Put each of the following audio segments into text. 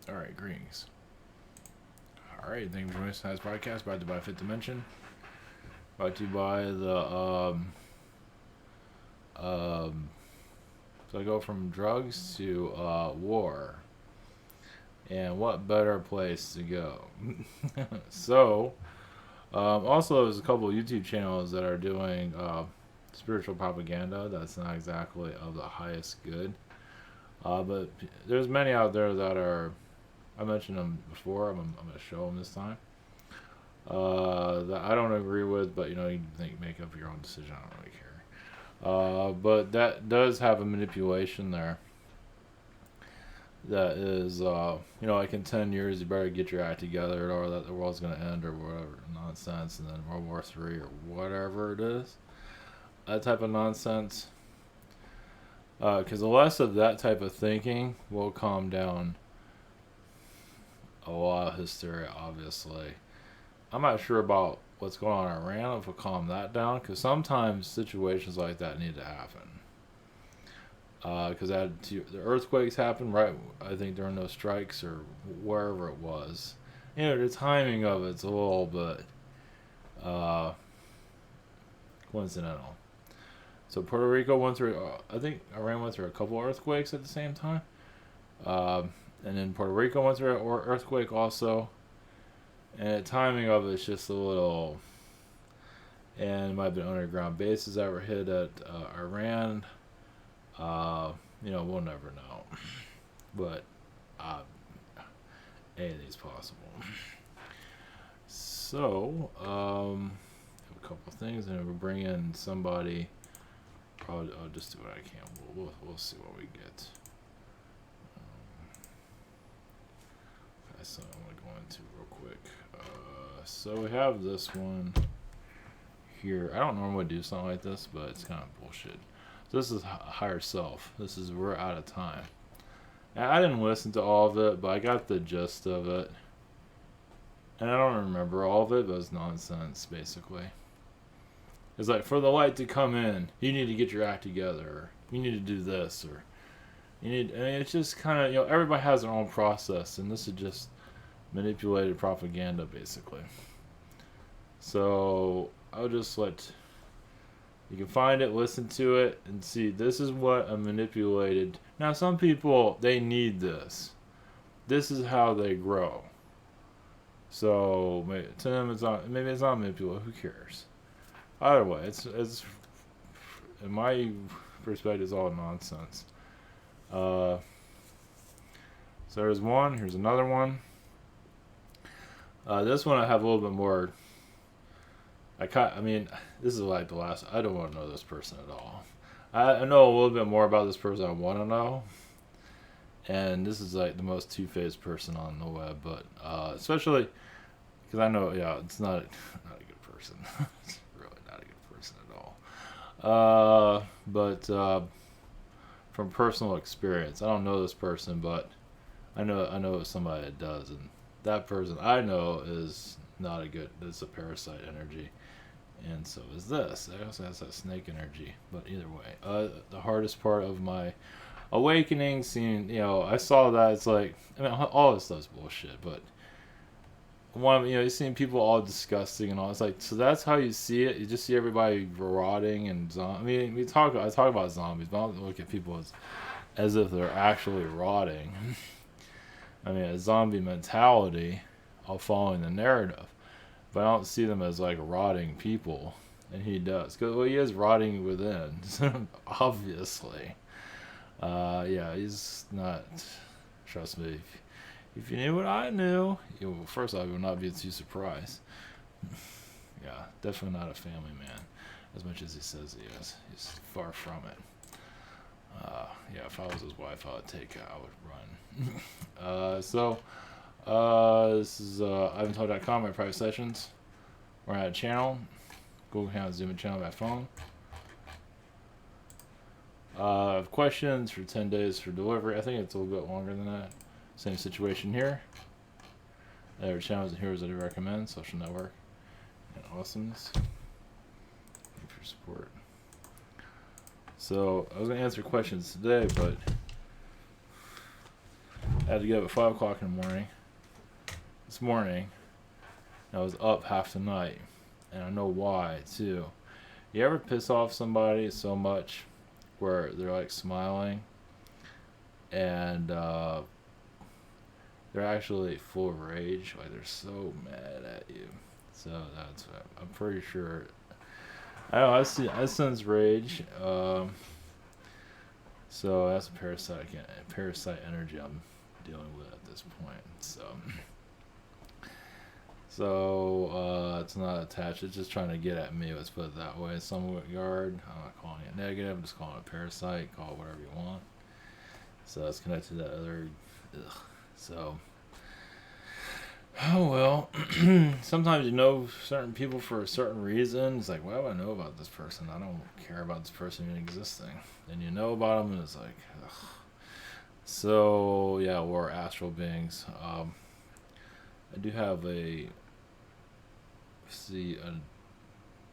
All right, greetings. All right, thank you for joining tonight's podcast. Brought to you by Fifth Dimension. Brought to you by the um. So I go from drugs to war, and what better place to go? so, also there's a couple of YouTube channels that are doing spiritual propaganda. That's not exactly of the highest good, but there's many out there that are. I mentioned them before. I'm going to show them this time. That I don't agree with, but you think make up your own decision. I don't really care. But that does have a manipulation there. That is, like in 10 years, you better get your act together, or that the world's going to end, or whatever nonsense, and then World War III, or whatever it is. That type of nonsense. Because the less of that type of thinking will calm down a lot of hysteria, obviously. I'm not sure about what's going on in Iran, if we'll calm that down, because sometimes situations like that need to happen. Because the earthquakes happened right, I think, during those strikes or wherever it was. The timing of it's a little bit coincidental. So Puerto Rico went through, I think Iran went through a couple earthquakes at the same time. And then Puerto Rico went through an earthquake also. And the timing of it's just a little. And it might have been underground bases that were hit at Iran. We'll never know. But anything's possible. So, a couple of things, and we'll bring in somebody. Probably, I'll just do what I can. We'll see what we get. So I'm going to go into real quick. So we have this one here. I don't normally do something like this, but it's kind of bullshit. So this is higher self. This is we're out of time. And I didn't listen to all of it, but I got the gist of it. And I don't remember all of it, but it's nonsense, basically. It's like, for the light to come in, you need to get your act together. Or you need to do this, or it's just kind of, everybody has their own process, and this is just manipulated propaganda, basically. So I'll just you can find it, listen to it, and see this is what a manipulated. Now, some people, they need this. This is how they grow. So to them, maybe it's not manipulated. Who cares? Either way, it's in my perspective, it's all nonsense. So there's one. Here's another one. This one I have a little bit more. This is like the last. I don't want to know this person at all. I know a little bit more about this person I want to know. And this is like the most two-faced person on the web, but especially because I know, it's not a good person. It's really not a good person at all. But from personal experience, I don't know this person, but I know somebody that does, and that person I know is not a good. It's a parasite energy, and so is this. It also has that snake energy. But either way, the hardest part of my awakening, seeing, I saw that it's like, all this stuff's bullshit, but you're seeing people all disgusting and all. It's like, so that's how you see it. You just see everybody rotting and I talk about zombies, but I don't look at people as if they're actually rotting. A zombie mentality, all following the narrative, but I don't see them as like rotting people, and he does, because he is rotting within, obviously. He's not. Trust me. If you knew what I knew, first off, you would not be too surprised. Yeah, definitely not a family man, as much as he says he is. He's far from it. If I was his wife, I would run. This is ivantold.com, my private sessions. We're at a channel. Google account, Zoom channel by phone. Questions for 10 days for delivery. I think it's a little bit longer than that. Same situation here. There are channels and heroes that I recommend. Social network and awesomeness. Thank you for your support. So I was gonna answer questions today, but I had to get up at 5 o'clock in the morning. This morning, and I was up half the night, and I know why too. You ever piss off somebody so much where they're like smiling and they're actually full of rage, like they're so mad at you. So that's what I'm pretty sure. I don't know. I sense rage. So that's parasite energy I'm dealing with at this point. So it's not attached. It's just trying to get at me. Let's put it that way. In some regard, I'm not calling it negative. I'm just calling it a parasite. Call it whatever you want. So it's connected to that other. Ugh. So. Oh well. Sometimes you know certain people for a certain reason. It's like, why do I know about this person? I don't care about this person even existing. And you know about them, and it's like, ugh. So yeah, we're astral beings. I do have an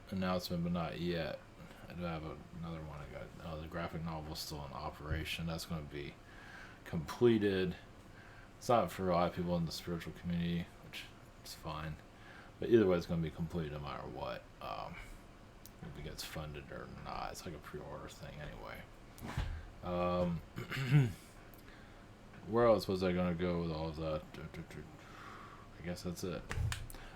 announcement, but not yet. I do have another one. I got the graphic novel still in operation. That's going to be completed. It's not for a lot of people in the spiritual community, which is fine. But either way, it's going to be complete no matter what. If it gets funded or not, it's like a pre-order thing anyway. Where else was I going to go with all of that? I guess that's it.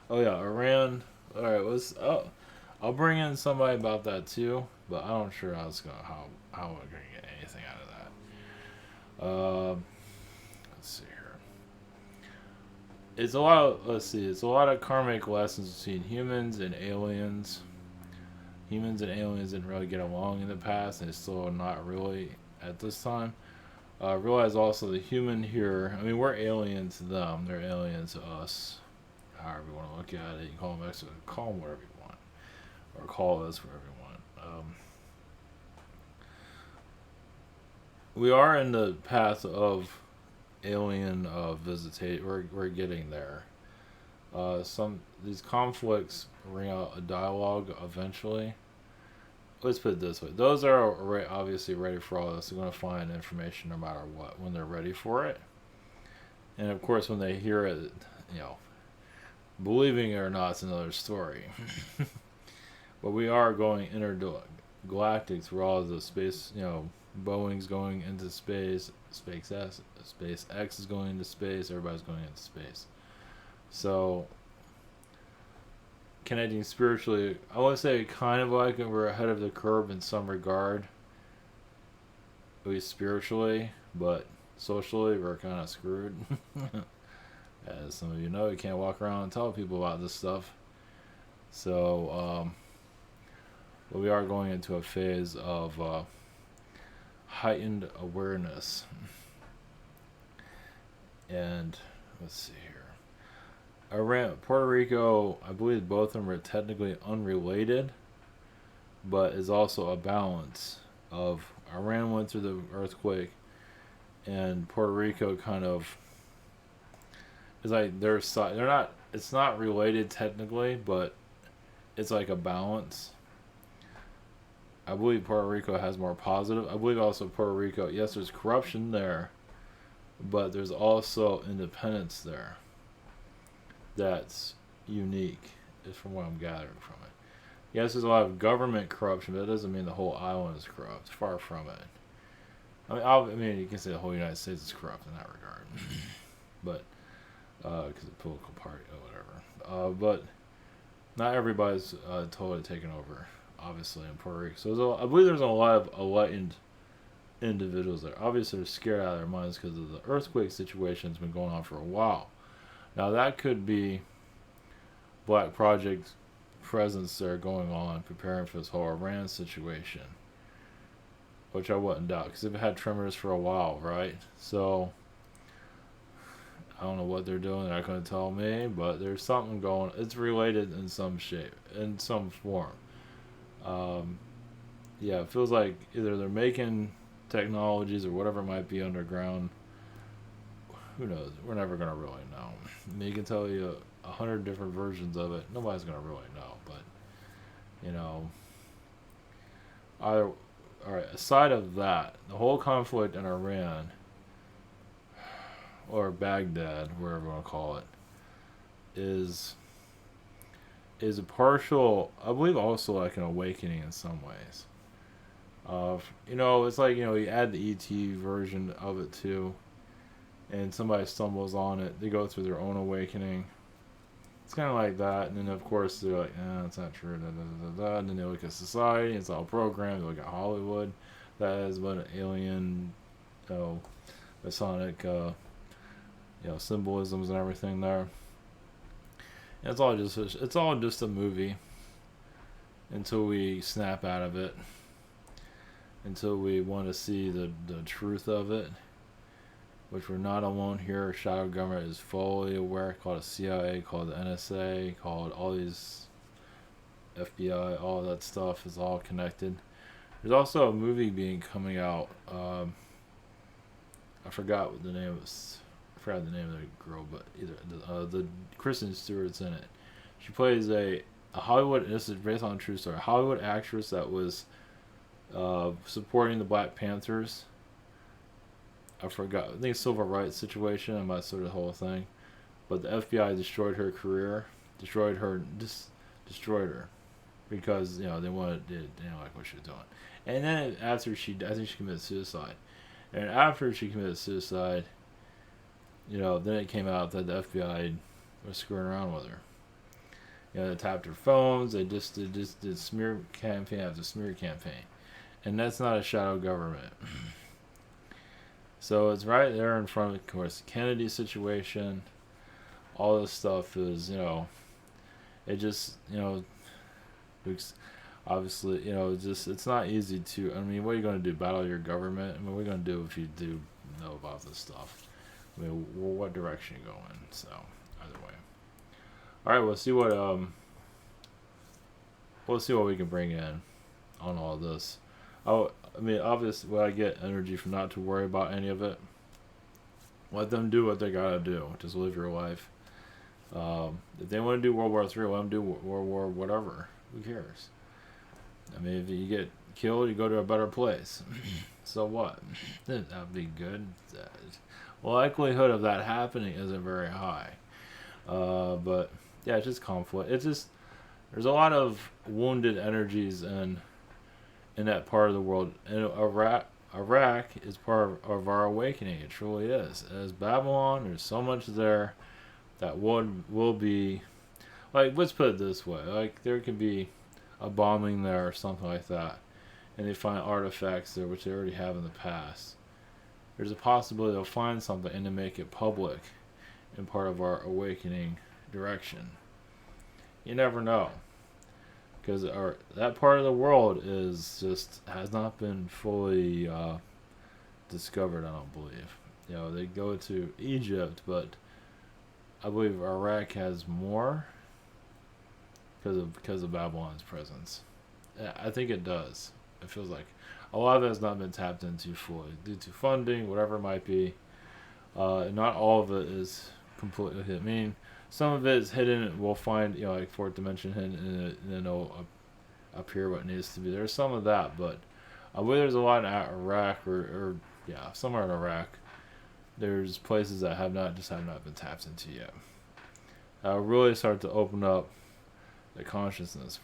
Oh yeah, Iran. All right, I'll bring in somebody about that too, but I'm not sure how we're gonna get anything out of that. Let's see here. It's a lot of karmic lessons between humans and aliens. Humans and aliens didn't really get along in the past, and it's still not really at this time. Realize also the human here. I mean, we're alien to them. They're alien to us. However you want to look at it, you can call them Mexican, call them whatever you want, or call us whatever you want. We are in the path of alien visitation. We're getting there. These conflicts bring out a dialogue eventually. Let's put it this way: those are obviously ready for all this. They're going to find information no matter what when they're ready for it. And of course, when they hear it, you know, believing it or not is another story. But we are going intergalactic through all of the space. You know, Boeing's going into space. SpaceX is going into space. Everybody's going into space. So, connecting spiritually, I want to say kind of like we're ahead of the curve in some regard. At least spiritually, but socially we're kind of screwed. As some of you know, you can't walk around and tell people about this stuff. So, but we are going into a phase of heightened awareness. And let's see here. Iran, Puerto Rico, I believe both of them are technically unrelated, but is also a balance of Iran went through the earthquake, and Puerto Rico kind of is like they're not. It's not related technically, but it's like a balance. I believe Puerto Rico has more positive. I believe also Puerto Rico. Yes, there's corruption there, but there's also independence there. That's unique, is from what I'm gathering from it. Yes, there's a lot of government corruption, but that doesn't mean the whole island is corrupt. Far from it. I mean, you can say the whole United States is corrupt in that regard, but because of political party or whatever. But not everybody's totally taken over, obviously, in Puerto Rico. So I believe there's a lot of enlightened individuals there. Obviously, they're scared out of their minds because of the earthquake situation's been going on for a while. Now that could be Black Project presence there going on, preparing for this whole Iran situation, which I wouldn't doubt because they've had tremors for a while, right? So I don't know what they're doing. They're not going to tell me, but there's something going. It's related in some shape, in some form. Yeah, it feels like either they're making technologies or whatever it might be underground. Who knows? We're never going to really know. I mean, you can tell you 100 different versions of it. Nobody's going to really know. But, you know, all right, aside of that, the whole conflict in Iran, or Baghdad, wherever you want to call it, is is a partial, I believe, also like an awakening in some ways. It's like you add the ET version of it too, and somebody stumbles on it, they go through their own awakening. It's kind of like that, and then of course they're like, it's not true, da, da, da, da. And then they look at society, it's all programmed. They look at Hollywood, that has but an alien, you know, Masonic, symbolisms and everything there. And it's all just a movie until we snap out of it, until we want to see the truth of it, which we're not alone here. Shadow government is fully aware, called the CIA, called the NSA, called all these FBI, all that stuff is all connected. There's also a movie coming out. I forgot what the name was. I forgot the name of the girl, but either the Kristen Stewart's in it. She plays a Hollywood. This is based on a true story. A Hollywood actress that was supporting the Black Panthers. I forgot. I think civil rights situation. I'm not sort of the whole thing, but the FBI destroyed her career, destroyed her, destroyed her, because they didn't like what she was doing. And then after I think she committed suicide. And after she committed suicide, then it came out that the FBI was screwing around with her. They tapped her phones. They just did smear campaign after smear campaign, and that's not a shadow government. So it's right there in front of course, the Kennedy situation. All this stuff is, it just, obviously, it's not easy to. I mean, what are you going to do? Battle your government? I mean, what are you going to do if you do know about this stuff? I mean, what direction you go in? So either way. All right, we'll see what we can bring in on all this. I mean, obviously, I get energy from not to worry about any of it. Let them do what they gotta do. Just live your life. If they want to do World War III, let them do World War whatever. Who cares? I mean, if you get killed, you go to a better place. So what? That'd be good. The likelihood of that happening isn't very high. But yeah, it's just conflict. It's just there's a lot of wounded energies in that part of the world. And Iraq is part of our awakening. It truly is. As Babylon, there's so much there that will be like, let's put it this way, like there could be a bombing there or something like that, and they find artifacts there which they already have in the past. There's a possibility they'll find something and to make it public in part of our awakening direction. You never know, because that part of the world has not been fully discovered. I don't believe. They go to Egypt, but I believe Iraq has more because of Babylon's presence. I think it does. It feels like a lot of it has not been tapped into fully due to funding, whatever it might be. Not all of it is completely hidden. I mean, some of it is hidden. We'll find, like fourth dimension hidden, and then it'll appear what needs to be. There's some of that, but I believe there's a lot in Iraq, or somewhere in Iraq. There's places that have not been tapped into yet. Really start to open up the consciousness.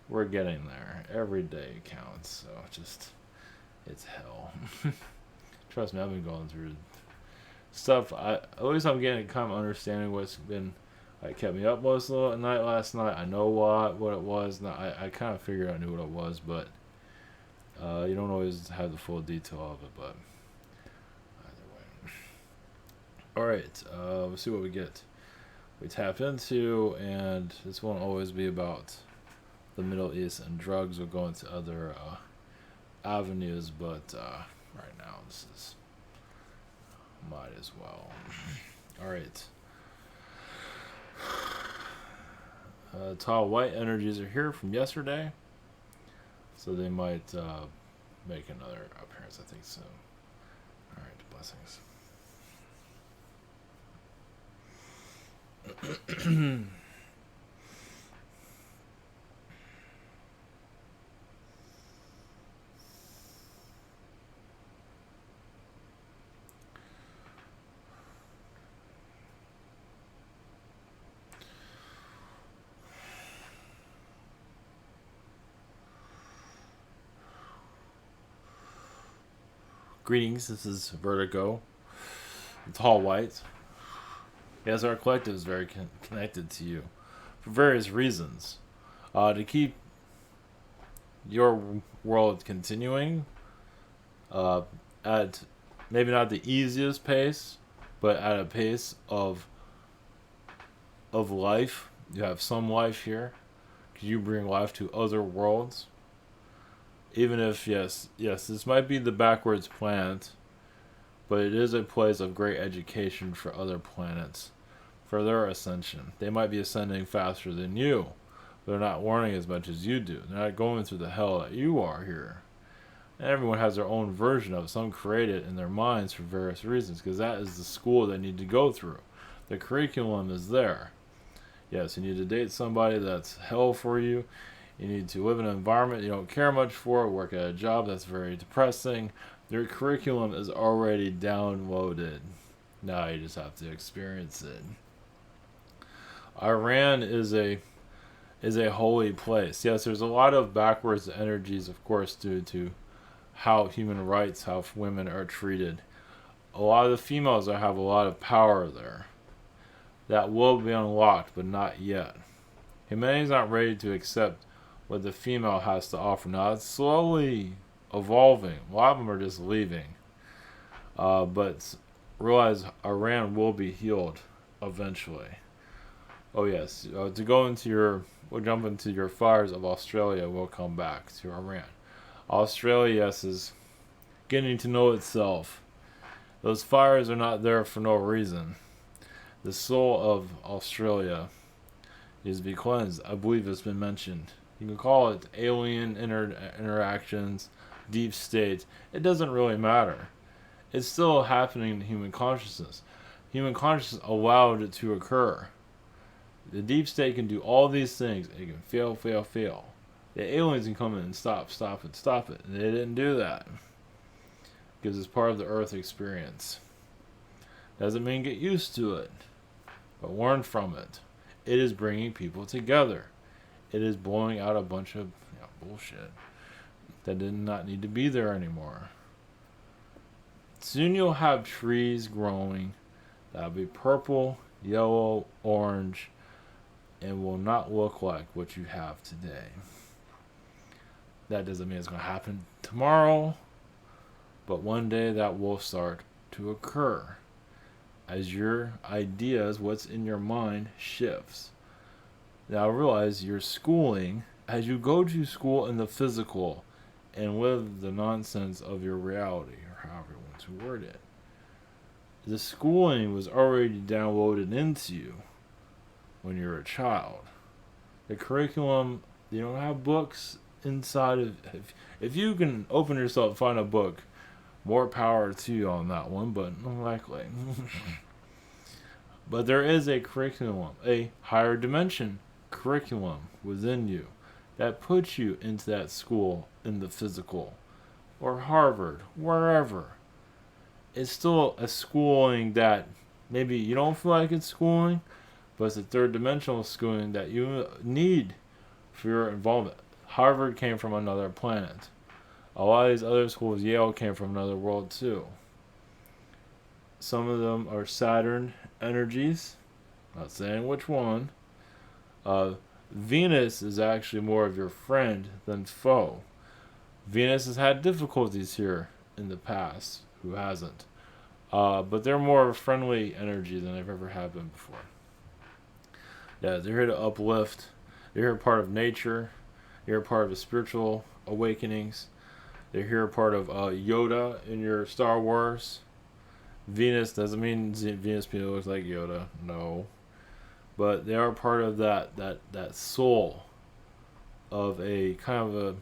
We're getting there. Every day counts. So it's hell. Trust me, I've been going through stuff. At least I'm getting kind of understanding what's been kept me up most of the night last night. I know what it was. Now, I kind of figured I knew what it was, but you don't always have the full detail of it. But either way, all right. We'll see what we get. We tap into, and this won't always be about the Middle East and drugs. We'll go into other avenues, but right now this is might as well. All right. Tall white energies are here from yesterday, so they might make another appearance, I think so. All right, blessings. Greetings, this is Vertigo, the Tall White. Yes, our collective is very connected to you for various reasons. To keep your world continuing at maybe not the easiest pace, but at a pace of life. You have some life here. You bring life to other worlds. Even if yes, this might be the backwards planet, but it is a place of great education for other planets, for their ascension. They might be ascending faster than you, but they're not learning as much as you do. They're not going through the hell that you are here. And everyone has their own version of it. Some create it in their minds for various reasons, because that is the school they need to go through. The curriculum is there. Yes, you need to date somebody that's hell for you. You need to live in an environment you don't care much for, work at a job that's very depressing. Your curriculum is already downloaded. Now you just have to experience it. Iran is a holy place. Yes, there's a lot of backwards energies, of course, due to how human rights, how women are treated. A lot of the females have a lot of power there. That will be unlocked, but not yet. Humanity's not ready to accept what the female has to offer. Now, it's slowly evolving. A lot of them are just leaving. But realize Iran will be healed eventually. Oh, yes. To go into we'll jump into your fires of Australia. We'll come back to Iran. Australia, yes, is getting to know itself. Those fires are not there for no reason. The soul of Australia is to be cleansed. I believe it's been mentioned. You can call it alien interactions, deep state. It doesn't really matter. It's still happening in human consciousness. Human consciousness allowed it to occur. The deep state can do all these things. It can fail. The aliens can come in and stop it. And they didn't do that. Because it's part of the Earth experience. Doesn't mean get used to it, but learn from it. It is bringing people together. It is blowing out a bunch of bullshit that did not need to be there anymore. Soon you'll have trees growing that'll be purple, yellow, orange, and will not look like what you have today. That doesn't mean it's going to happen tomorrow, but one day that will start to occur as your ideas, what's in your mind, shifts. Now realize your schooling, as you go to school in the physical and live the nonsense of your reality, or however you want to word it, the schooling was already downloaded into you when you're a child. The curriculum, you don't have books inside of. If you can open yourself and find a book, more power to you on that one, but unlikely. But there is a curriculum, a higher dimension curriculum within you that puts you into that school in the physical, or Harvard, wherever. It's still a schooling that maybe you don't feel like it's schooling, but it's a third dimensional schooling that you need for your involvement. Harvard came from another planet. A lot of these other schools, Yale came from another world too. Some of them are Saturn energies. Not saying which one. Venus is actually more of your friend than foe. Venus has had difficulties here in the past. Who hasn't? But they're more of a friendly energy than they've ever had been before. Yeah, they're here to uplift. They're here part of nature. They're part of the spiritual awakenings. They're here part of Yoda in your Star Wars. Venus doesn't mean Venus people looks like Yoda. No. But they are part of that soul of a kind of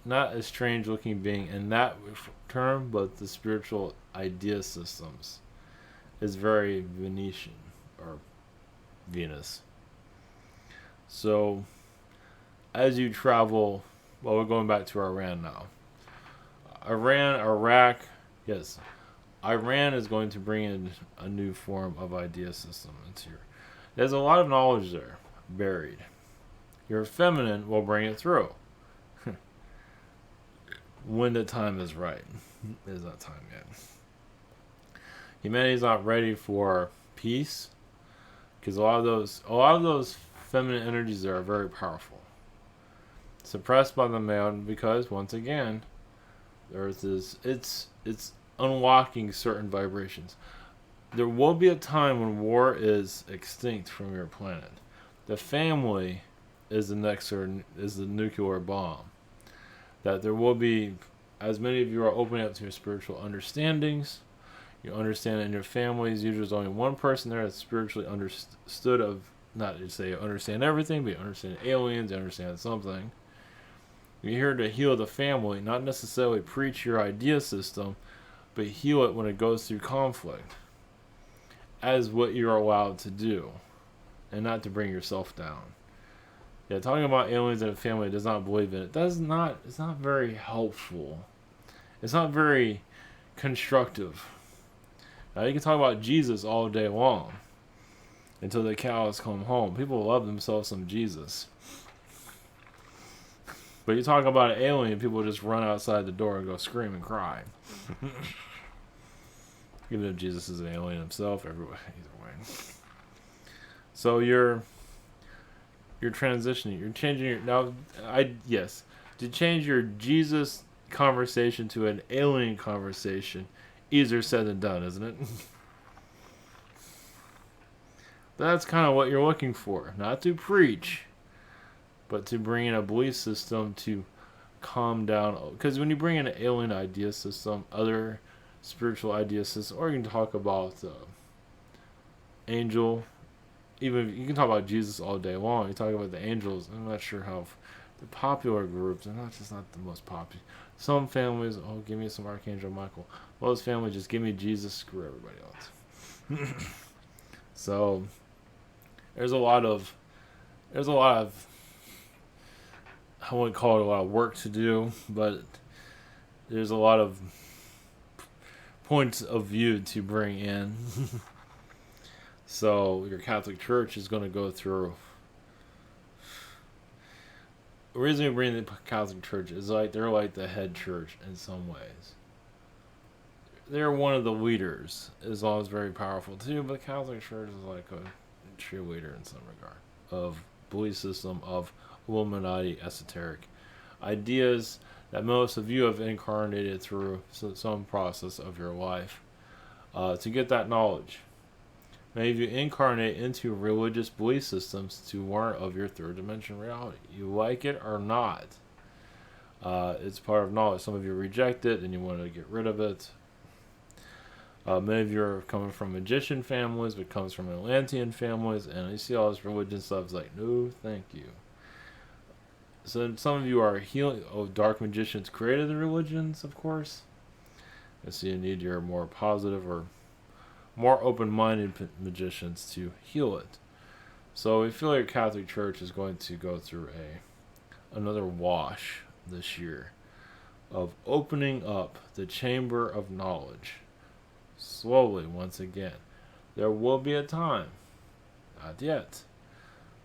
not a strange looking being in that term, but the spiritual idea systems is very Venetian or Venus. So as you travel, well, we're going back to Iran now. Iraq, yes. Iran is going to bring in a new form of idea system into your. There's a lot of knowledge there buried. Your feminine will bring it through. when the time is right. It is not time yet. Humanity's not ready for peace because a lot of those feminine energies are very powerful, suppressed by the male because once again, the Earth is it's unlocking certain vibrations. There will be a time when war is extinct from your planet. The family is the nuclear bomb. That there will be, as many of you are opening up to your spiritual understandings, you understand that in your families, usually there's only one person there that's spiritually understood of, not to say you understand everything, but you understand aliens, you understand something. You're here to heal the family, not necessarily preach your idea system, but heal it when it goes through conflict, as what you're allowed to do, and not to bring yourself down. Yeah, talking about aliens and a family that does not believe in it, it's not very helpful. It's not very constructive. Now you can talk about Jesus all day long until the cows come home. People love themselves some Jesus. But you talk about an alien, people just run outside the door and go scream and cry. Even if Jesus is an alien himself, either way. So you're transitioning. You're changing to change your Jesus conversation to an alien conversation. Easier said than done, isn't it? That's kind of what you're looking for. Not to preach, but to bring in a belief system to calm down. Because when you bring in an alien idea system, other spiritual idea system, or you can talk about angel, even you can talk about Jesus all day long. You talk about the angels. I'm not sure how the popular groups are not the most popular. Some families, give me some Archangel Michael. Most families just give me Jesus, screw everybody else. So there's a lot of I wouldn't call it a lot of work to do, but there's a lot of points of view to bring in. So your Catholic Church is going to go through. The reason we bring the Catholic Church is they're like the head church in some ways. They're one of the leaders. It's always very powerful too, but the Catholic Church is like a cheerleader in some regard of belief system of Illuminati esoteric ideas that most of you have incarnated through some process of your life to get that knowledge. Many of you incarnate into religious belief systems to learn of your third dimension reality. You like it or not, it's part of knowledge. Some of you reject it and you want to get rid of it. Many of you are coming from magician families, but comes from Atlantean families, and you see all this religion stuff. It's like, no, thank you. So some of you are healing. Dark magicians created the religions, of course. And so you need your more positive or more open-minded magicians to heal it. So we feel like Catholic Church is going to go through another wash this year of opening up the chamber of knowledge slowly once again. There will be a time, not yet,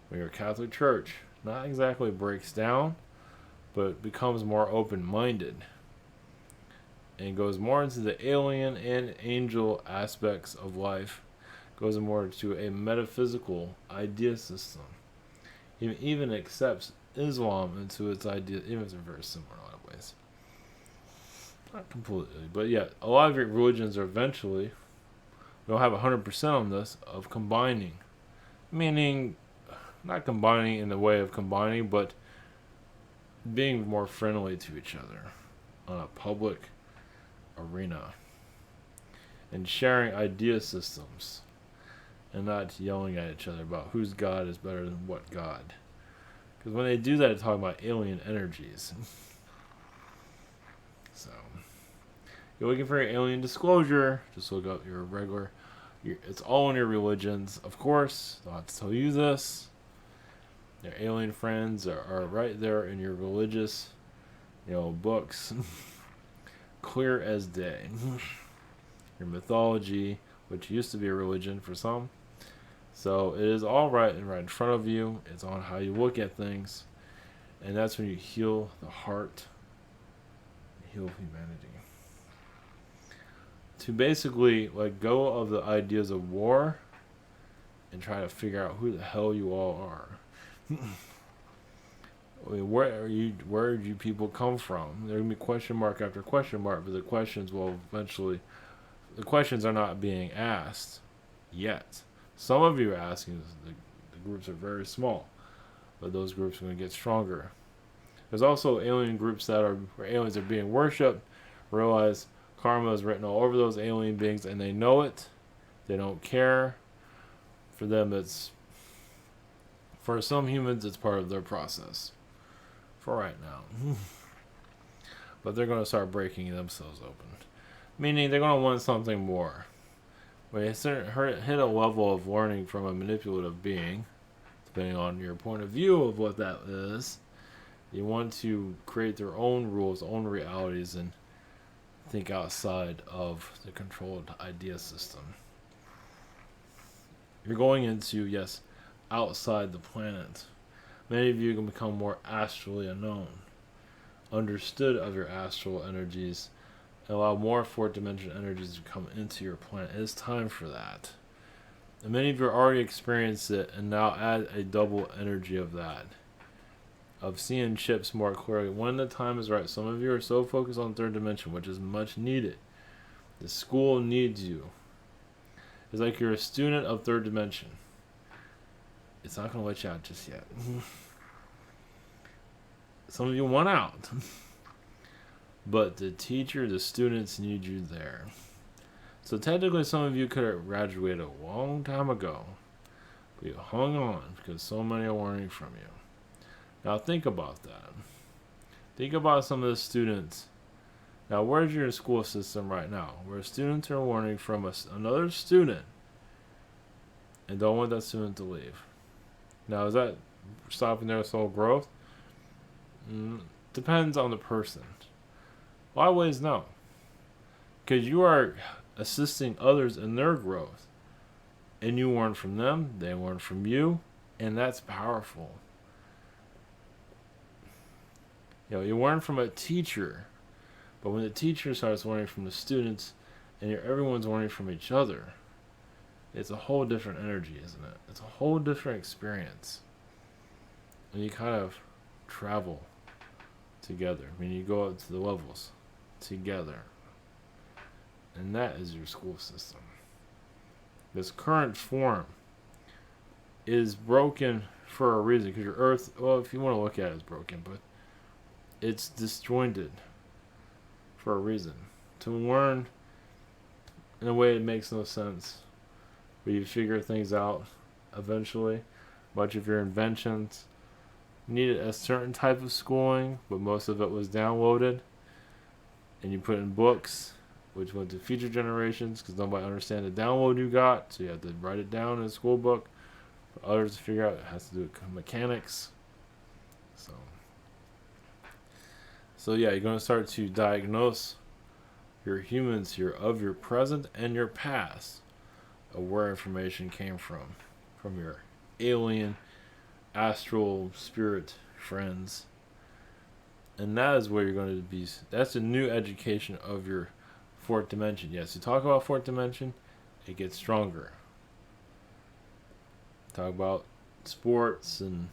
when your Catholic Church not exactly breaks down, but becomes more open-minded and goes more into the alien and angel aspects of life, goes more to a metaphysical idea system. Even accepts Islam into its idea, even if they're very similar in a lot of ways. Not completely, but yeah, a lot of your religions are eventually, we don't have 100% on this, of combining. Meaning, not combining in the way of combining, but being more friendly to each other on a public arena. And sharing idea systems. And not yelling at each other about whose God is better than what God. Because when they do that, they're talking about alien energies. So, you're looking for your alien disclosure, just look up your regular, it's all in your religions. Of course, I'll have to tell you this. Your alien friends are right there in your religious, books. Clear as day. Your mythology, which used to be a religion for some. So it is all right in front of you. It's on how you look at things. And that's when you heal the heart, heal humanity. To basically let go of the ideas of war and try to figure out who the hell you all are. I mean, where do you people come from? There gonna be question mark after question mark, but the questions will eventually. The questions are not being asked yet. Some of you are asking. The groups are very small, but those groups are going to get stronger. There's also alien groups where aliens are being worshipped. Realize karma is written all over those alien beings, and they know it. They don't care. For them, for some humans, it's part of their process. For right now. But they're going to start breaking themselves open. Meaning they're going to want something more. When you hit a level of learning from a manipulative being, depending on your point of view of what that is, you want to create their own rules, own realities, and think outside of the controlled idea system. You're going into, yes, outside the planet. Many of you can become more astrally unknown, understood of your astral energies, and allow more fourth dimension energies to come into your planet. It is time for that. And many of you already experienced it, and now add a double energy of that. Of seeing chips more clearly when the time is right. Some of you are so focused on third dimension, which is much needed. The school needs you. It's like you're a student of third dimension. It's not going to let you out just yet. Some of you want out. But the teacher, the students need you there. So technically some of you could have graduated a long time ago. But you hung on because so many are learning from you. Now think about that. Think about some of the students. Now where's your school system right now? Where students are learning from another student and don't want that student to leave. Now is that stopping their soul growth? Depends on the person. A lot of ways no. Because you are assisting others in their growth. And you learn from them, they learn from you, and that's powerful. You learn from a teacher, but when the teacher starts learning from the students, and everyone's learning from each other, it's a whole different energy, isn't it? It's a whole different experience. And you kind of travel together. I mean, you go up to the levels together. And that is your school system. This current form is broken for a reason, because your earth, well, if you want to look at it, it's broken, but it's disjointed for a reason. To learn in a way it makes no sense, but you figure things out eventually. Much of your inventions needed a certain type of schooling, but most of it was downloaded, and you put in books, which went to future generations, because nobody understand the download you got, so you have to write it down in a school book for others to figure out. It has to do with mechanics. So yeah, you're going to start to diagnose your humans here of your present and your past, of where information came from your alien, astral, spirit friends. And that is where you're going to be. That's a new education of your fourth dimension. Yes, you talk about fourth dimension, it gets stronger. Talk about sports and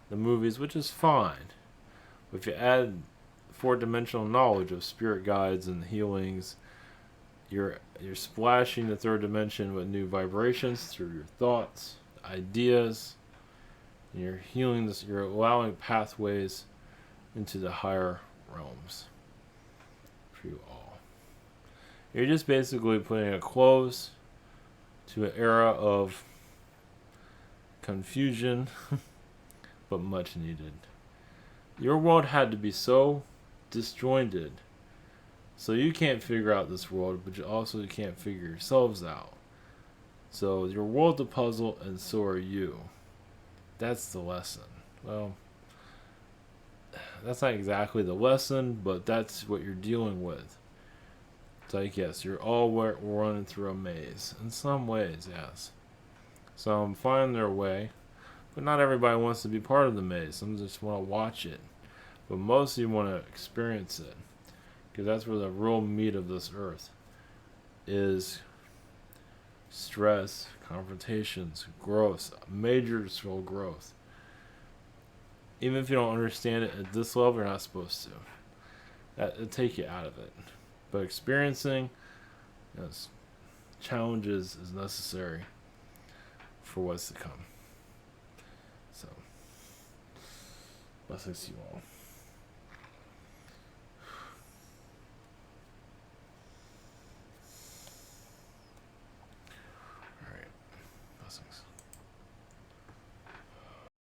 the movies, which is fine. But if you add four-dimensional knowledge of spirit guides and healings, you're splashing the third dimension with new vibrations through your thoughts, ideas, and you're healing this. You're allowing pathways into the higher realms for you all. You're just basically putting a close to an era of confusion, but much needed. Your world had to be so disjointed, so you can't figure out this world, but you also can't figure yourselves out. So your world's a puzzle, and so are you. That's the lesson. Well, that's not exactly the lesson, but that's what you're dealing with. It's like, yes, you're all running through a maze. In some ways, yes. Some find their way, but not everybody wants to be part of the maze. Some just want to watch it. But most of you want to experience it. because that's where the real meat of this earth is. Stress, confrontations, growth, major soul growth. Even if you don't understand it at this level, you're not supposed to. That'll take you out of it. But experiencing, yes, challenges is necessary for what's to come. So, blessings to you all.